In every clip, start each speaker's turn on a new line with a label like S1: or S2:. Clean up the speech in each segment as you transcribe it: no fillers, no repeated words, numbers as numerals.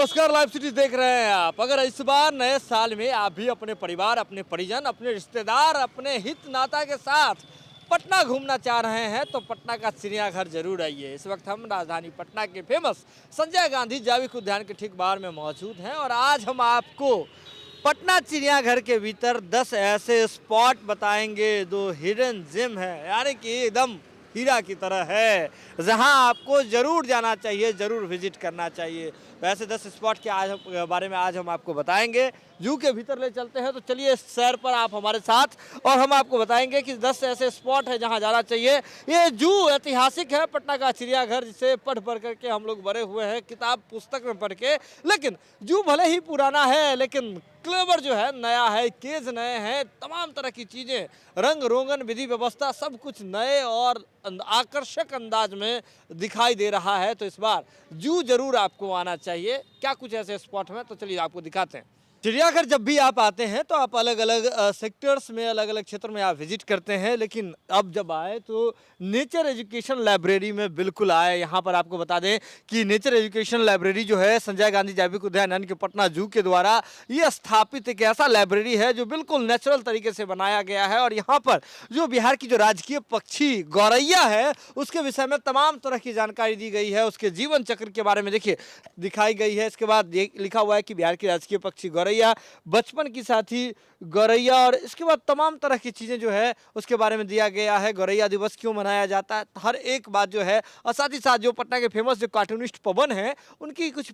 S1: नमस्कार, live city देख रहे हैं आप। अगर इस बार नए साल में आप भी अपने परिवार, अपने परिजन, अपने रिश्तेदार, अपने हित नाता के साथ पटना घूमना चाह रहे हैं तो पटना का चिड़ियाघर जरूर आइए। इस वक्त हम राजधानी पटना के फेमस संजय गांधी जैविक उद्यान के ठीक बाहर में मौजूद हैं और आज हम आपको पटना चिड़ियाघर के भीतर 10 ऐसे स्पॉट बताएंगे जो हिडन जिम है, यानी कि एकदम हीरा की तरह है, जहां आपको जरूर जाना चाहिए, जरूर विजिट करना चाहिए। वैसे 10 स्पॉट के बारे में आज हम आपको बताएंगे। जू के भीतर ले चलते हैं, तो चलिए इस सैर पर आप हमारे साथ और हम आपको बताएंगे कि 10 ऐसे स्पॉट है जहां जाना चाहिए। ये जू ऐतिहासिक है, पटना का चिड़ियाघर, जिसे पढ़ पढ़ करके हम लोग बड़े हुए हैं किताब पुस्तक में पढ़ के। लेकिन जू भले ही पुराना है, लेकिन क्लेवर जो है नया है, केज नए हैं, तमाम तरह की चीज़ें, रंग रोगन, विधि व्यवस्था, सब कुछ नए और आकर्षक अंदाज में दिखाई दे रहा है। तो इस बार जू जरूर आपको आना चाहिए। क्या कुछ ऐसे स्पॉट हैं, तो चलिए आपको दिखाते हैं। चिड़ियाघर जब भी आप आते हैं तो आप अलग अलग सेक्टर्स में, अलग अलग क्षेत्र में आप विजिट करते हैं, लेकिन अब जब आए तो नेचर एजुकेशन लाइब्रेरी में बिल्कुल आए। यहाँ पर आपको बता दें कि नेचर एजुकेशन लाइब्रेरी जो है संजय गांधी जैविक उद्यान यानी कि पटना जू के द्वारा ये स्थापित एक ऐसा लाइब्रेरी है जो बिल्कुल नेचुरल तरीके से बनाया गया है। और यहाँ पर जो बिहार की जो राजकीय पक्षी गौरैया है उसके विषय में तमाम तरह की जानकारी दी गई है, उसके जीवन चक्र के बारे में देखिए दिखाई गई है। इसके बाद ये लिखा हुआ है कि बिहार की राजकीय पक्षी गौरैया, बचपन की साथी गौरैया, और इसके बाद तमाम तरह की चीज़ें जो है उसके बारे में दिया गया है। गौरैया दिवस क्यों मनाया जाता है, हर एक बात जो है। और साथ ही साथ जो पटना के फेमस जो कार्टूनिस्ट पवन हैं उनकी कुछ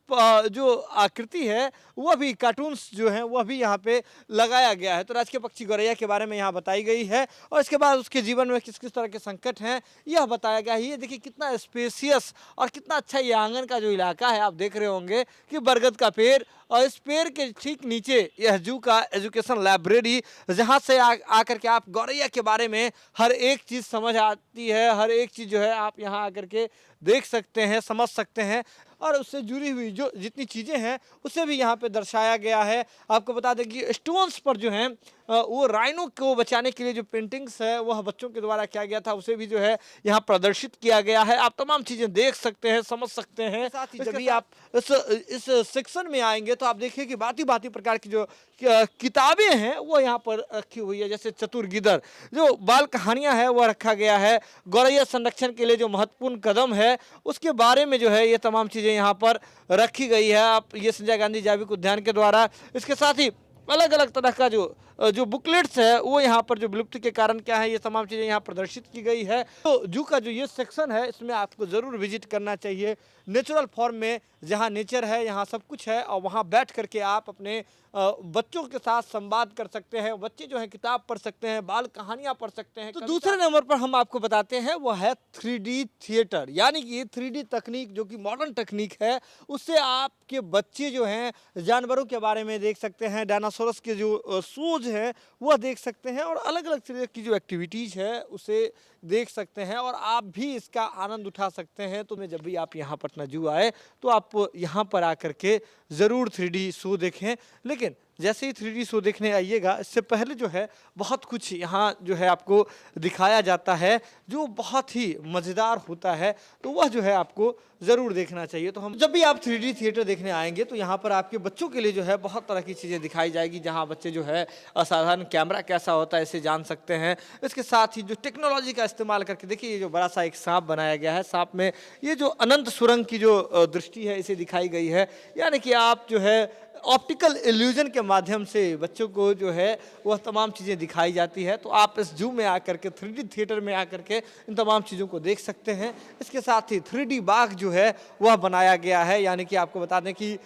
S1: जो आकृति है वह भी, कार्टून्स जो हैं वह भी यहाँ पे लगाया गया है। तो राजकीय पक्षी गौरैया के बारे में यहाँ बताई गई है और इसके बाद उसके जीवन में किस किस तरह के संकट हैं यह बताया गया है। ये देखिए कितना स्पेसियस और कितना अच्छा ये आंगन का जो इलाका है। आप देख रहे होंगे कि बरगद का पेड़ और इस पेड़ के ठीक नीचे यह जू का एजुकेशन लाइब्रेरी, जहां से आकर के आप गौरैया के बारे में हर एक चीज़ समझ आती है, हर एक चीज़ जो है आप यहां आकर के देख सकते हैं, समझ सकते हैं और उससे जुड़ी हुई जो जितनी चीज़ें हैं उसे भी यहाँ पे दर्शाया गया है। आपको बता दें कि स्टोन्स पर जो हैं वो राइनो को बचाने के लिए जो पेंटिंग्स है वह बच्चों के द्वारा किया गया था, उसे भी जो है यहाँ प्रदर्शित किया गया है। आप तमाम चीज़ें देख सकते हैं, समझ सकते हैं। साथ ही जब भी आप इस सेक्शन में आएंगे तो आप देखिए कि भांति भांति प्रकार की जो किताबें हैं वो यहाँ पर रखी हुई है। जैसे चतुर गिदर, जो बाल कहानियाँ हैं वह रखा गया है। गौरैया संरक्षण के लिए जो महत्वपूर्ण कदम है उसके बारे में जो है ये तमाम चीज़ें यहाँ पर रखी गई है। आप ये संजय गांधी जैविक उद्यान के द्वारा, इसके साथ ही अलग अलग तरह का जो बुकलेट्स है वो यहाँ पर जो विलुप्ति के कारण क्या है ये तमाम चीज़ें यहाँ प्रदर्शित की गई है। तो जू का जो ये सेक्शन है इसमें आपको ज़रूर विजिट करना चाहिए। नेचुरल फॉर्म में जहाँ नेचर है यहाँ सब कुछ है और वहाँ बैठ करके आप अपने बच्चों के साथ संवाद कर सकते हैं। बच्चे जो है किताब पढ़ सकते हैं, बाल कहानियाँ पढ़ सकते हैं। तो दूसरे नंबर पर हम आपको बताते हैं वो है 3D थिएटर, यानी कि 3D तकनीक जो कि मॉडर्न तकनीक है, उससे आपके बच्चे जो हैं जानवरों के बारे में देख सकते हैं, डायनासोरस के जो शोज हैं वह देख सकते हैं और अलग अलग तरह की जो एक्टिविटीज़ है उसे देख सकते हैं और आप भी इसका आनंद उठा सकते हैं। तो मैं जब भी आप यहाँ पटना जू आए तो आप यहाँ पर आकर के ज़रूर 3D शो देखें। लेकिन जैसे ही 3D शो देखने आइएगा इससे पहले जो है बहुत कुछ यहाँ जो है आपको दिखाया जाता है जो बहुत ही मज़ेदार होता है, तो वह जो है आपको ज़रूर देखना चाहिए। तो हम जब भी आप 3D थिएटर देखने आएंगे तो यहाँ पर आपके बच्चों के लिए जो है बहुत तरह की चीज़ें दिखाई जाएगी, जहाँ बच्चे जो है असाधारण कैमरा कैसा होता है इसे जान सकते हैं। इसके साथ ही जो टेक्नोलॉजी का इस्तेमाल करके देखिए ये जो बड़ा सा एक सांप बनाया गया है, सांप में ये जो अनंत सुरंग की जो दृष्टि है इसे दिखाई गई है, यानी कि आप जो है ऑप्टिकल इल्यूजन के माध्यम से बच्चों को जो है वह तमाम चीज़ें दिखाई जाती है। तो आप इस जू में आकर के 3D थिएटर में आकर के इन तमाम चीज़ों को देख सकते हैं। इसके साथ ही 3D बाघ जो है वह बनाया गया है, यानी कि आपको बता दें कि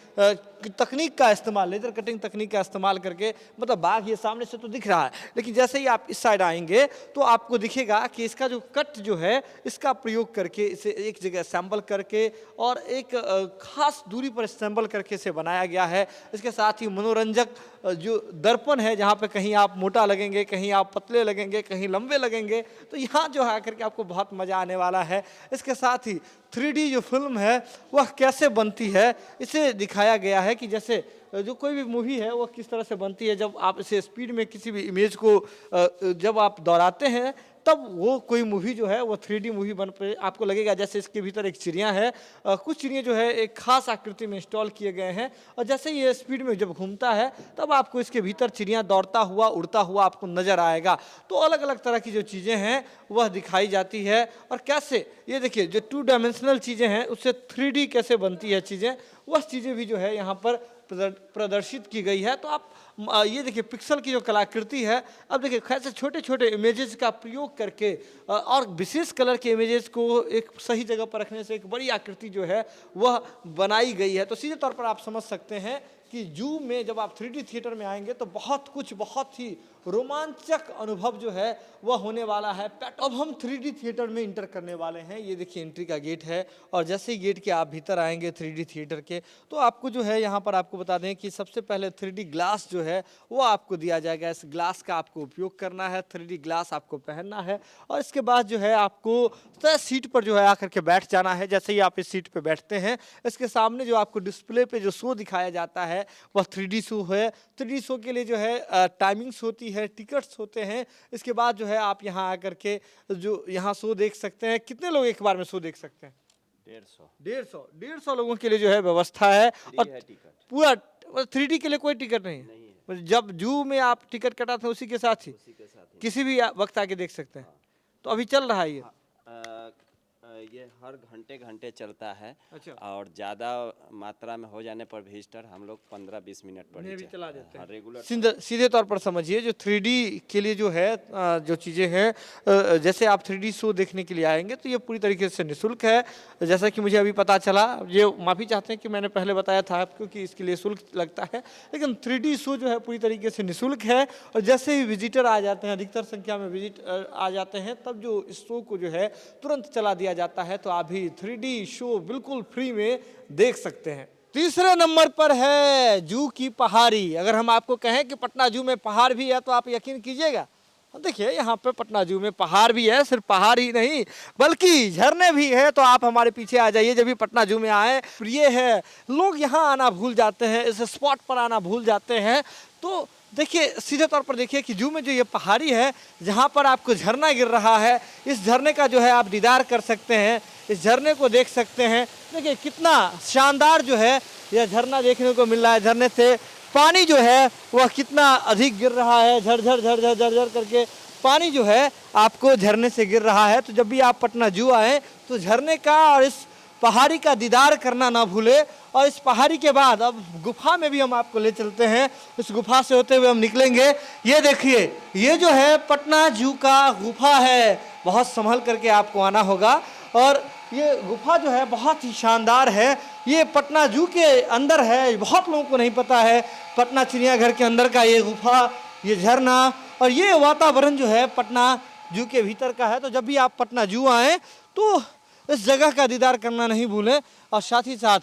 S1: तकनीक का इस्तेमाल, लेजर कटिंग तकनीक का इस्तेमाल करके, मतलब बाघ ये सामने से तो दिख रहा है लेकिन जैसे ही आप इस साइड आएंगे तो आपको दिखेगा कि इसका जो कट जो है इसका प्रयोग करके इसे एक जगह असेंबल करके और एक खास दूरी पर असेंबल करके इसे बनाया गया है। इसके साथ ही मनोरंजक जो दर्पण है, जहाँ पे कहीं आप मोटा लगेंगे, कहीं आप पतले लगेंगे, कहीं लंबे लगेंगे, तो यहाँ जो है आकर के आपको बहुत मज़ा आने वाला है। इसके साथ ही 3D जो फिल्म है वह कैसे बनती है इसे दिखाया गया है कि जैसे जो कोई भी मूवी है वो किस तरह से बनती है। जब आप इसे स्पीड में किसी भी इमेज को जब आप दोहराते हैं तब वो कोई मूवी जो है वो 3D मूवी बन पे आपको लगेगा जैसे इसके भीतर एक चिड़िया है। कुछ चिड़िया जो है एक खास आकृति में इंस्टॉल किए गए हैं और जैसे ये स्पीड में जब घूमता है तब आपको इसके भीतर चिड़िया दौड़ता हुआ उड़ता हुआ आपको नजर आएगा। तो अलग अलग तरह की जो चीज़ें हैं वह दिखाई जाती है और कैसे ये देखिए जो 2 डायमेंशनल चीज़ें हैं उससे 3D कैसे बनती है चीज़ें, वह चीज़ें भी जो है यहाँ पर प्रदर्शित की गई है। तो आप ये देखिए पिक्सल की जो कलाकृति है, अब देखिए कैसे छोटे छोटे इमेजेस का प्रयोग करके और विशेष कलर के इमेजेस को एक सही जगह पर रखने से एक बड़ी आकृति जो है वह बनाई गई है। तो सीधे तौर पर आप समझ सकते हैं कि जू में जब आप 3D थिएटर में आएंगे तो बहुत ही रोमांचक अनुभव जो है वह होने वाला है। अब हम 3D थिएटर में इंटर करने वाले हैं। ये देखिए एंट्री का गेट है और जैसे ही गेट के आप भीतर आएंगे 3D थिएटर के तो आपको जो है यहाँ पर आपको बता दें कि सबसे पहले 3D ग्लास जो है वो आपको दिया जाएगा। इस ग्लास का आपको उपयोग करना है, 3D ग्लास आपको पहनना है और इसके बाद जो है आपको तय सीट पर जो है आकर के बैठ जाना है। जैसे ही आप इस सीट पर बैठते हैं इसके सामने जो आपको डिस्प्ले पे जो शो दिखाया जाता है वह 3D शो है। 3D शो के लिए जो है टाइमिंग्स होती है, टिकट्स होते हैं। इसके बाद जो है आप यहाँ आकर के जो यहाँ शो देख सकते हैं। कितने लोग एक बार में शो देख सकते हैं? 150 लोगों के लिए जो है व्यवस्था है और पूरा 3D के लिए कोई टिकट नहीं है। जब जू में आप टिकट कटाते हैं उसी के साथ ही किसी भी वक्त आके देख सकते हैं। तो अभी चल रहा है
S2: ये हर घंटे चलता है।
S1: अच्छा।
S2: और ज़्यादा मात्रा में हो जाने पर विजिटर हम लोग 15-20 मिनट पर
S1: भी चला जाते हैं
S2: रेगुलर।
S1: सीधे तौर पर समझिए जो 3D के लिए जो है जो चीज़ें हैं जैसे आप 3D शो देखने के लिए आएंगे तो ये पूरी तरीके से निःशुल्क है। जैसा कि मुझे अभी पता चला, ये माफ़ी चाहते हैं कि मैंने पहले बताया था आपको कि इसके लिए शुल्क लगता है, लेकिन 3D शो जो है पूरी तरीके से निःशुल्क है। और जैसे ही विजिटर आ जाते हैं, अधिकतर संख्या में विजिटर आ जाते हैं, तब जो इस शो को जो है तुरंत चला दिया जाता है। तो आप भी 3D शो बिल्कुल फ्री में देख सकते हैं। तीसरे नंबर पर है जू की पहाड़ी। अगर हम आपको कहें कि पटना जू में पहाड़ भी है तो आप यकीन कीजिएगा। देखिए यहाँ पे पटना जू में पहाड़ भी है, सिर्फ पहाड़ ही नहीं बल्कि झरने भी है। तो आप हमारे पीछे आ जाइए जब भी पटना जू में आए। प्रिय है, लोग यहाँ आना भूल जाते हैं, इस स्पॉट पर आना भूल जाते हैं। तो देखिए सीधे तौर पर देखिए कि जू में जो ये पहाड़ी है जहाँ पर आपको झरना गिर रहा है, इस झरने का जो है आप दीदार कर सकते हैं, इस झरने को देख सकते हैं। देखिए कितना शानदार जो है यह झरना देखने को मिल रहा है। झरने से पानी जो है वह कितना अधिक गिर रहा है, झरझर झरझर झरझर करके पानी जो है आपको झरने से गिर रहा है। तो जब भी आप पटना जू आए तो झरने का और इस पहाड़ी का दीदार करना ना भूले। और इस पहाड़ी के बाद अब गुफा में भी हम आपको ले चलते हैं। इस गुफा से होते हुए हम निकलेंगे। ये देखिए ये जो है पटना जू का गुफा है, बहुत संभल करके आपको आना होगा। और ये गुफा जो है बहुत ही शानदार है। ये पटना जू के अंदर है, बहुत लोगों को नहीं पता है। पटना चिड़ियाघर के अंदर का ये गुफा, ये झरना और ये वातावरण जो है पटना जू के भीतर का है। तो जब भी आप पटना जू आएँ तो इस जगह का दीदार करना नहीं भूलें। और साथ ही साथ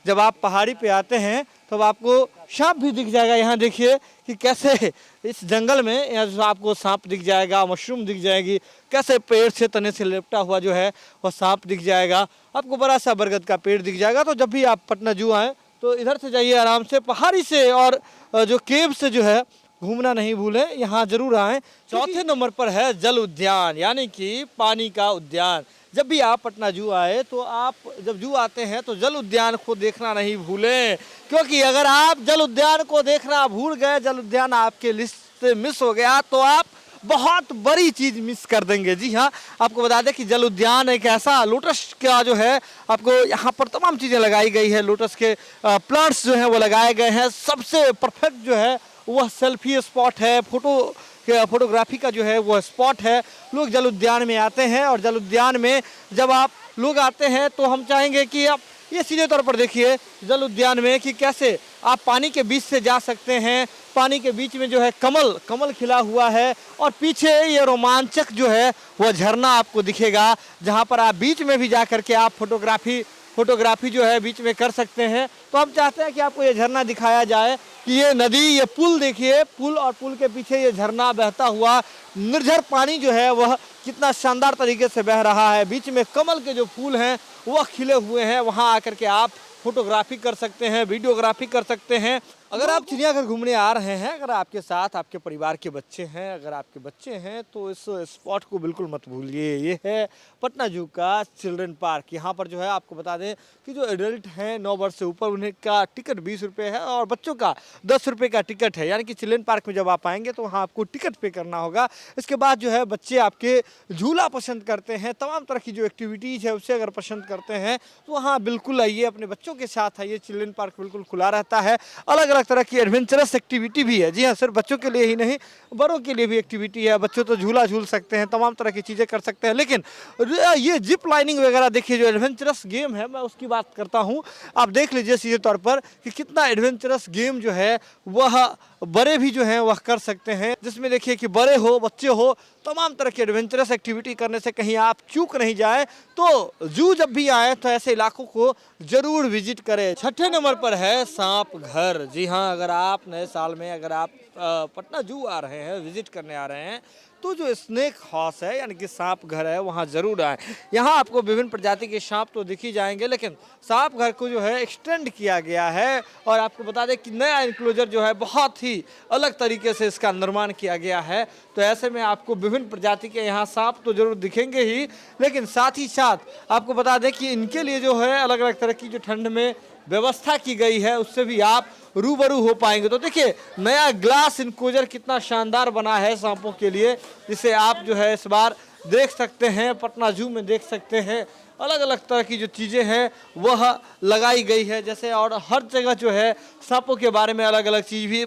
S1: जब आप पहाड़ी पे आते हैं तो आपको सांप भी दिख जाएगा। यहाँ देखिए कि कैसे इस जंगल में यहाँ आपको सांप दिख जाएगा, मशरूम दिख जाएगी, कैसे पेड़ से तने से लिपटा हुआ जो है वह सांप दिख जाएगा। आपको बड़ा सा बरगद का पेड़ दिख जाएगा। तो जब भी आप पटना जू आएँ तो इधर से जाइए आराम से, पहाड़ी से और जो केव से जो है घूमना नहीं भूलें, यहाँ जरूर आएँ। चौथे नंबर पर है जल उद्यान, यानी कि पानी का उद्यान। जब भी आप पटना जू आए तो आप जब जू आते हैं तो जल उद्यान को देखना नहीं भूलें, क्योंकि अगर आप जल उद्यान को देखना भूल गए, जल उद्यान आपके लिस्ट से मिस हो गया तो आप बहुत बड़ी चीज़ मिस कर देंगे। जी हाँ, आपको बता दें कि जल उद्यान एक ऐसा लोटस का जो है आपको यहाँ पर तमाम चीज़ें लगाई गई है। लोटस के प्लांट्स जो हैं वो लगाए गए हैं। सबसे परफेक्ट जो है वह सेल्फी स्पॉट है, फोटोग्राफी का जो है वो स्पॉट है। लोग जल उद्यान में आते हैं और जल उद्यान में जब आप लोग आते हैं तो हम चाहेंगे कि आप ये सीधे तौर पर देखिए जल उद्यान में कि कैसे आप पानी के बीच से जा सकते हैं। पानी के बीच में जो है कमल खिला हुआ है और पीछे ये रोमांचक जो है वह झरना आपको दिखेगा, जहाँ पर आप बीच में भी जा करके आप फोटोग्राफी जो है बीच में कर सकते हैं। तो हम चाहते हैं कि आपको ये झरना दिखाया जाए कि ये नदी, ये पुल देखिए, पुल और पुल के पीछे ये झरना बहता हुआ निर्झर पानी जो है वह कितना शानदार तरीके से बह रहा है। बीच में कमल के जो फूल हैं वह खिले हुए हैं। वहाँ आकर के आप फोटोग्राफी कर सकते हैं, वीडियोग्राफी कर सकते हैं। अगर आप चिड़ियाघर घूमने आ रहे हैं, अगर आपके साथ आपके परिवार के बच्चे हैं, अगर आपके बच्चे हैं तो इस स्पॉट को बिल्कुल मत भूलिए। ये है पटना जू का चिल्ड्रन पार्क। यहाँ पर जो है आपको बता दें कि जो एडल्ट हैं 9 वर्ष से ऊपर उन्हें का टिकट 20 रुपये है और बच्चों का 10 रुपये का टिकट है। यानी कि चिल्ड्रन पार्क में जब आप आएंगे तो वहाँ आपको टिकट पे करना होगा। इसके बाद जो है बच्चे आपके झूला पसंद करते हैं, तमाम तरह की जो एक्टिविटीज़ है उसे अगर पसंद करते हैं तो वहाँ बिल्कुल आइए, अपने बच्चों के साथ आइए। चिल्ड्रन पार्क बिल्कुल खुला रहता है। अलग अलग तरह की एडवेंचरस एक्टिविटी भी है। जी हाँ, सिर्फ बच्चों के लिए ही नहीं, बड़ों के लिए भी एक्टिविटी है। बच्चों तो झूला झूल सकते हैं, तमाम तरह की चीज़ें कर सकते हैं। लेकिन ये जिप लाइनिंग वगैरह देखिए, जो एडवेंचरस गेम है, मैं उसकी बात करता हूँ। आप देख लीजिए सीधे तौर पर कि कितना एडवेंचरस गेम जो है वह बड़े भी जो हैं वह कर सकते हैं। जिसमें देखिए कि बड़े हो बच्चे हो, तमाम तरह की एडवेंचरस एक्टिविटी करने से कहीं आप चूक नहीं जाए। तो जू जब भी आए तो ऐसे इलाकों को जरूर विजिट करें। छठे नंबर पर है सांप घर। जी हाँ, अगर आप नए साल में अगर आप पटना जू आ रहे हैं, विजिट करने आ रहे हैं, तो जो स्नेक हाउस है यानी कि सांप घर है वहाँ ज़रूर आएँ। यहाँ आपको विभिन्न प्रजाति के सांप तो दिख ही जाएंगे, लेकिन सांप घर को जो है एक्सटेंड किया गया है। और आपको बता दें कि नया इंक्लोजर जो है बहुत ही अलग तरीके से इसका निर्माण किया गया है। तो ऐसे में आपको विभिन्न प्रजाति के यहाँ सांप तो जरूर दिखेंगे ही, लेकिन साथ ही साथ आपको बता दें कि इनके लिए जो है अलग अलग तरह की जो ठंड में व्यवस्था की गई है उससे भी आप रूबरू हो पाएंगे। तो देखिए नया ग्लास इनक्लोजर कितना शानदार बना है सांपों के लिए, जिसे आप जो है इस बार देख सकते हैं, पटना जू में देख सकते हैं। अलग अलग तरह की जो चीज़ें हैं वह लगाई गई है जैसे, और हर जगह जो है सांपों के बारे में अलग अलग चीज़ भी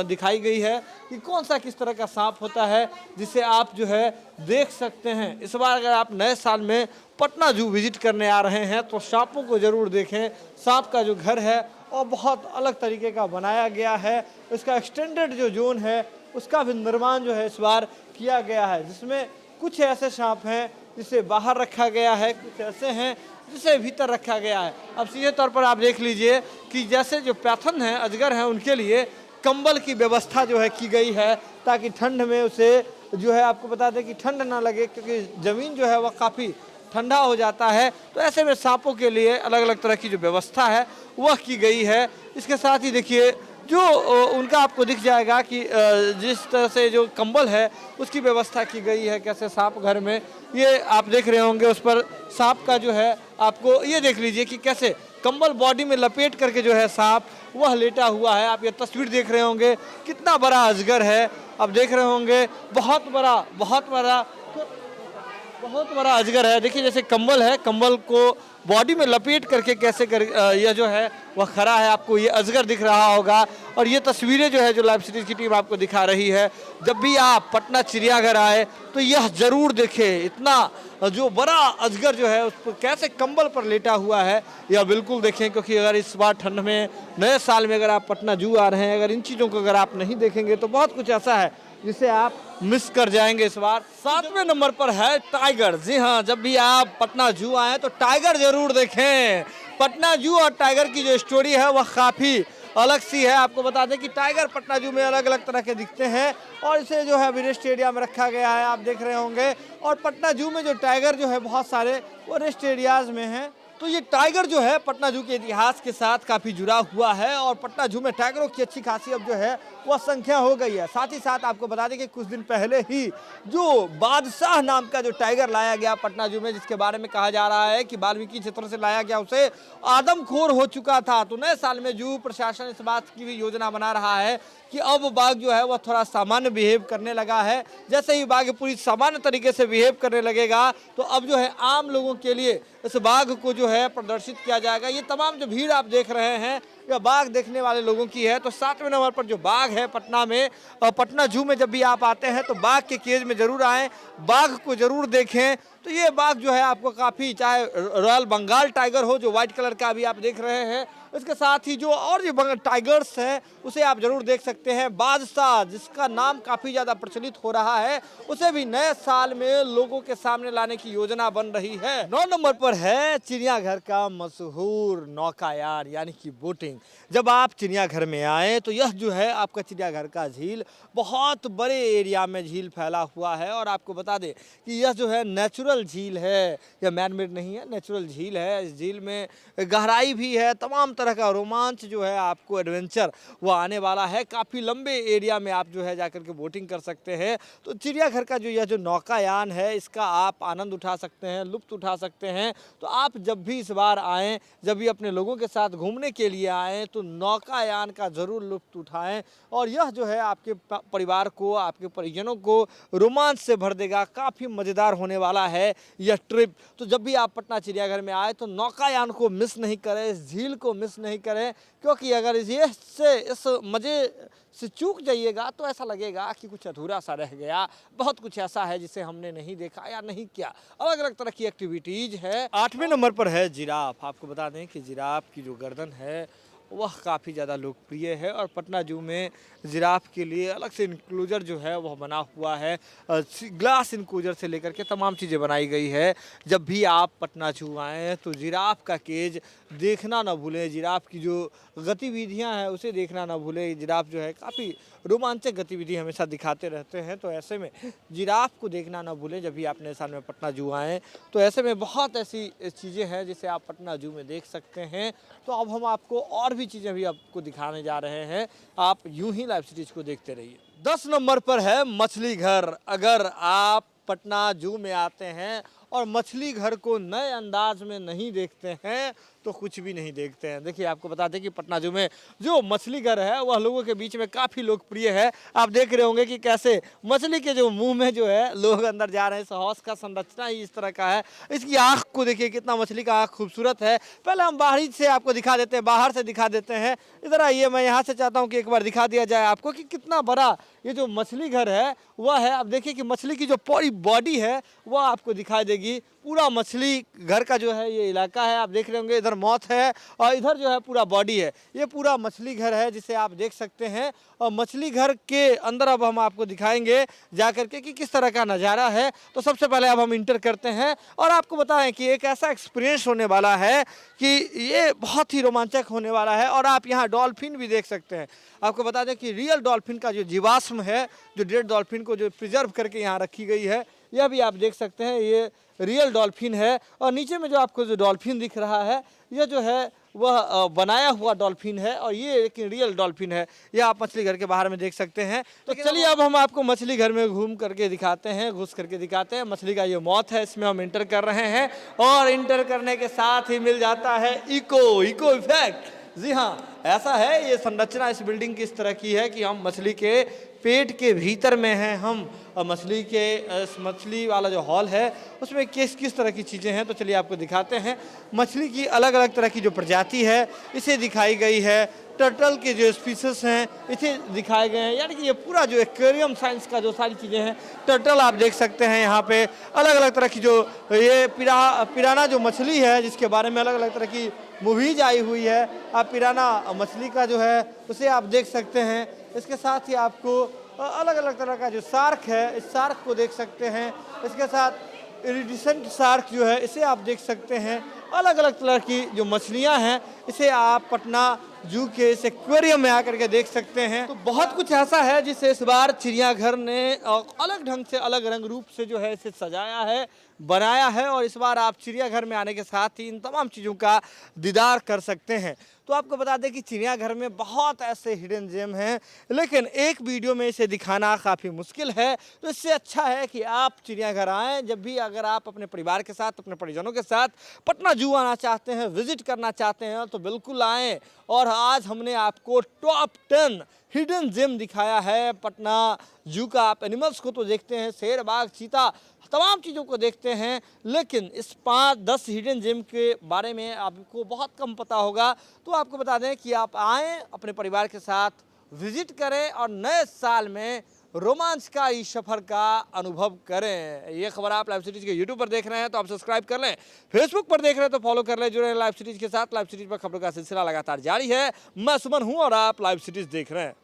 S1: दिखाई गई है कि कौन सा किस तरह का सांप होता है, जिसे आप जो है देख सकते हैं। इस बार अगर आप नए साल में पटना जू विजिट करने आ रहे हैं तो सांपों को ज़रूर देखें। सांप का जो घर है और बहुत अलग तरीके का बनाया गया है। इसका एक्सटेंडेड जो जोन है उसका भी निर्माण जो है इस बार किया गया है, जिसमें कुछ ऐसे सांप हैं जिसे बाहर रखा गया है, कुछ ऐसे हैं जिसे भीतर रखा गया है। अब सीधे तौर पर आप देख लीजिए कि जैसे जो पैथन हैं, अजगर हैं, उनके लिए कंबल की व्यवस्था जो है की गई है ताकि ठंड में उसे जो है आपको बता दें कि ठंड ना लगे, क्योंकि ज़मीन जो है वह काफ़ी ठंडा हो जाता है। तो ऐसे में सांपों के लिए अलग अलग तरह की जो व्यवस्था है वह की गई है। इसके साथ ही देखिए जो उनका आपको दिख जाएगा कि जिस तरह से जो कंबल है उसकी व्यवस्था की गई है, कैसे सांप घर में ये आप देख रहे होंगे, उस पर सांप का जो है आपको ये देख लीजिए कि कैसे कंबल बॉडी में लपेट करके जो है सांप वह लेटा हुआ है। आप ये तस्वीर देख रहे होंगे, कितना बड़ा अजगर है। आप देख रहे होंगे बहुत बड़ा अजगर है। देखिए जैसे कंबल है, कंबल को बॉडी में लपेट करके कैसे यह जो है वह खड़ा है। आपको ये अजगर दिख रहा होगा और ये तस्वीरें जो है जो लाइव सीरीज की टीम आपको दिखा रही है। जब भी आप पटना चिड़ियाघर आए तो यह जरूर देखें, इतना जो बड़ा अजगर जो है उस पर कैसे कंबल पर लेटा हुआ है, यह बिल्कुल देखें। क्योंकि अगर इस बार ठंड में नए साल में अगर आप पटना जू आ रहे हैं, अगर इन चीज़ों को अगर आप नहीं देखेंगे तो बहुत कुछ ऐसा है जिसे आप मिस कर जाएंगे। इस बार 7वें नंबर पर है टाइगर। जी हाँ, जब भी आप पटना जू आए तो टाइगर जरूर देखें। पटना जू और टाइगर की जो स्टोरी है वह काफ़ी अलग सी है। आपको बता दें कि टाइगर पटना जू में अलग अलग तरह के दिखते हैं और इसे जो है रेस्ट एरिया में रखा गया है, आप देख रहे होंगे। और पटना जू में जो टाइगर जो है बहुत सारे वो रेस्ट एरियाज में हैं। तो ये टाइगर जो है पटना जू के इतिहास के साथ काफ़ी जुड़ा हुआ है और पटना जू में टाइगरों की अच्छी खासी अब जो है वह संख्या हो गई है। साथ ही साथ आपको बता दें कि कुछ दिन पहले ही जो बादशाह नाम का जो टाइगर लाया गया पटना जू में, जिसके बारे में कहा जा रहा है कि वाल्मीकि क्षेत्र से लाया गया, उसे आदमखोर हो चुका था। तो नए साल में जू प्रशासन इस बात की भी योजना बना रहा है कि अब बाघ जो है वह थोड़ा सामान्य बिहेव करने लगा है। जैसे ही बाघ पूरी सामान्य तरीके से बिहेव करने लगेगा तो अब जो है आम लोगों के लिए इस बाघ को जो है प्रदर्शित किया जाएगा। ये तमाम जो भीड़ आप देख रहे हैं यह बाघ देखने वाले लोगों की है। तो 7वें नंबर पर जो बाघ है पटना में, पटना जू में जब भी आप आते हैं तो बाघ के केज में जरूर आएँ, बाघ को जरूर देखें। तो ये बाघ जो है आपको काफ़ी, चाहे रॉयल बंगाल टाइगर हो जो व्हाइट कलर का अभी आप देख रहे हैं, इसके साथ ही जो और जो टाइगर्स हैं उसे आप जरूर देख सकते हैं। बादशाह जिसका नाम काफ़ी ज़्यादा प्रचलित हो रहा है, उसे भी नए साल में लोगों के सामने लाने की योजना बन रही है। 9 नंबर पर है चिड़ियाघर का मशहूर नौकायान यानी कि बोटिंग। सिंह। जब आप चिड़ियाघर में आएँ तो यह जो है आपका चिड़ियाघर का झील बहुत बड़े एरिया में झील फैला हुआ है। और आपको बता दें कि यह जो है नेचुरल झील है, यह मैन मेड नहीं है, नेचुरल झील है। इस झील में गहराई भी है, तमाम तरह का रोमांच जो है आपको एडवेंचर वो आने वाला है। काफ़ी लंबे एरिया में आप जो है जाकर के बोटिंग कर सकते हैं। तो चिड़ियाघर का जो यह जो नौकायान है इसका आप आनंद उठा सकते हैं, लुत्फ़ उठा सकते हैं। तो आप जब भी इस बार आएँ, जब भी अपने लोगों के साथ घूमने के लिए आएँ तो नौकायान का ज़रूर लुत्फ़ उठाएँ। और यह जो है आपके परिवार को, आपके परिजनों को रोमांच से भर देगा। काफ़ी मज़ेदार होने वाला है यह ट्रिप। तो जब भी आप पटना चिड़ियाघर में आए तो नौकायान को मिस नहीं करें, इस झील को मिस नहीं करें, क्योंकि अगर इस मज़े से चूक जाइएगा तो ऐसा लगेगा कि कुछ अधूरा सा रह गया। बहुत कुछ ऐसा है जिसे हमने नहीं देखा या नहीं किया। अलग अलग तरह की एक्टिविटीज़ है। 8वें नंबर पर है जिराफ। आपको बता दें कि जिराफ की जो गर्दन है वह काफ़ी ज़्यादा लोकप्रिय है और पटना जू में जिराफ के लिए अलग से इंक्लूजर जो है वह बना हुआ है। ग्लास इंक्लूजर से लेकर के तमाम चीज़ें बनाई गई है। जब भी आप पटना जू आएँ तो जिराफ का केज देखना ना भूलें। जिराफ की जो गतिविधियां हैं उसे देखना ना भूलें। जिराफ जो है काफ़ी रोमांचक गतिविधि हमेशा दिखाते रहते हैं। तो ऐसे में जिराफ को देखना ना भूलें जब भी आप नए साल में पटना जू आएँ। तो ऐसे में बहुत ऐसी चीज़ें हैं जिसे आप पटना जू में देख सकते हैं। तो अब हम आपको और भी चीज़ें भी आपको दिखाने जा रहे हैं। आप यूं ही लाइव सिटीज को देखते रहिए। 10 नंबर पर है मछली घर। अगर आप पटना जू में आते हैं और मछली घर को नए अंदाज में नहीं देखते हैं तो कुछ भी नहीं देखते हैं। देखिए, आपको बता दें कि पटना जू में जो मछली घर है वह लोगों के बीच में काफ़ी लोकप्रिय है। आप देख रहे होंगे कि कैसे मछली के जो मुंह में जो है लोग अंदर जा रहे हैं। इस हौस का संरचना ही इस तरह का है। इसकी आँख को देखिए, कितना मछली का आँख खूबसूरत है। पहले हम बाहरी से आपको दिखा देते हैं, बाहर से दिखा देते हैं। इधर आइए, मैं यहाँ से चाहता हूँ कि एक बार दिखा दिया जाए आपको कि कितना बड़ा ये जो मछली घर है वह है। अब देखिए कि मछली की जो पूरी बॉडी है वह आपको दिखाई देगी। पूरा मछली घर का जो है ये इलाका है। आप देख रहे होंगे इधर मौत है और इधर जो है पूरा बॉडी है। ये पूरा मछली घर है जिसे आप देख सकते हैं। और मछली घर के अंदर अब हम आपको दिखाएंगे जाकर के कि किस तरह का नज़ारा है। तो सबसे पहले अब हम इंटर करते हैं और आपको बताएं कि एक ऐसा एक्सपीरियंस होने वाला है कि ये बहुत ही रोमांचक होने वाला है। और आप यहाँ डॉल्फिन भी देख सकते हैं। आपको बता दें कि रियल डॉल्फिन का जो जीवाश्म है, जो डेड डॉल्फिन को जो प्रिजर्व करके यहाँ रखी गई है, यह भी आप देख सकते हैं। ये रियल डॉल्फिन है। और नीचे में जो आपको जो डॉल्फिन दिख रहा है यह जो है वह बनाया हुआ डॉल्फिन है और ये एक रियल डॉल्फिन है। यह आप मछली घर के बाहर में देख सकते हैं। तो चलिए अब हम आपको मछली घर में घूम करके दिखाते हैं, घुस करके दिखाते हैं। मछली का ये मौत है, इसमें हम इंटर कर रहे हैं और इंटर करने के साथ ही मिल जाता है इको इफेक्ट। जी हाँ, ऐसा है। ये संरचना इस बिल्डिंग की इस तरह की है कि हम मछली के पेट के भीतर में हैं हम। मछली के मछली वाला जो हॉल है उसमें किस तरह की चीज़ें हैं तो चलिए आपको दिखाते हैं। मछली की अलग अलग तरह की जो प्रजाति है इसे दिखाई गई है। टर्टल के जो स्पीसीज हैं इसे दिखाए गए हैं। यानी कि ये पूरा जो एक्वेरियम साइंस का जो सारी चीज़ें हैं, टर्टल आप देख सकते हैं यहाँ पे। अलग अलग तरह की जो ये पिराना जो मछली है जिसके बारे में अलग अलग तरह की मूवीज आई हुई है। आप पिराना मछली का जो है उसे आप देख सकते हैं। इसके साथ ही आपको अलग अलग तरह का जो शार्क है, इस शार्क को देख सकते हैं। इसके साथ इरिडिसेंट शार्क जो है इसे आप देख सकते हैं। अलग अलग तरह की जो मछलियां हैं इसे आप पटना जू के इस एक्वेरियम में आकर के देख सकते हैं। तो बहुत कुछ ऐसा है जिसे इस बार चिड़ियाघर ने अलग ढंग से, अलग रंग रूप से जो है इसे सजाया है, बनाया है। और इस बार आप चिड़ियाघर में आने के साथ ही इन तमाम चीज़ों का दीदार कर सकते हैं। तो आपको बता दें कि चिड़ियाघर में बहुत ऐसे हिडन जेम हैं, लेकिन एक वीडियो में इसे दिखाना काफ़ी मुश्किल है। तो इससे अच्छा है कि आप चिड़ियाघर आएँ। जब भी अगर आप अपने परिवार के साथ, अपने परिजनों के साथ पटना जू आना चाहते हैं, विजिट करना चाहते हैं तो बिल्कुल आएँ। और आज हमने आपको टॉप 10 हिडन जेम दिखाया है पटना जू का। आप एनिमल्स को तो देखते हैं, शेर, बाघ, चीता, तमाम चीज़ों को देखते हैं, लेकिन इस 5-10 हिडन जेम के बारे में आपको बहुत कम पता होगा। तो आपको बता दें कि आप आएँ, अपने परिवार के साथ विजिट करें और नए साल में रोमांच का इस सफर का अनुभव करें। ये खबर आप लाइव सिटीज के यूट्यूब पर देख रहे हैं तो आप सब्सक्राइब कर लें, फेसबुक पर देख रहे हैं तो फॉलो कर लें। जुड़े हैं लाइव सिटीज के साथ। लाइव सिटीज पर खबरों का सिलसिला लगातार जारी है। मैं सुमन हूं और आप लाइव सिटीज देख रहे हैं।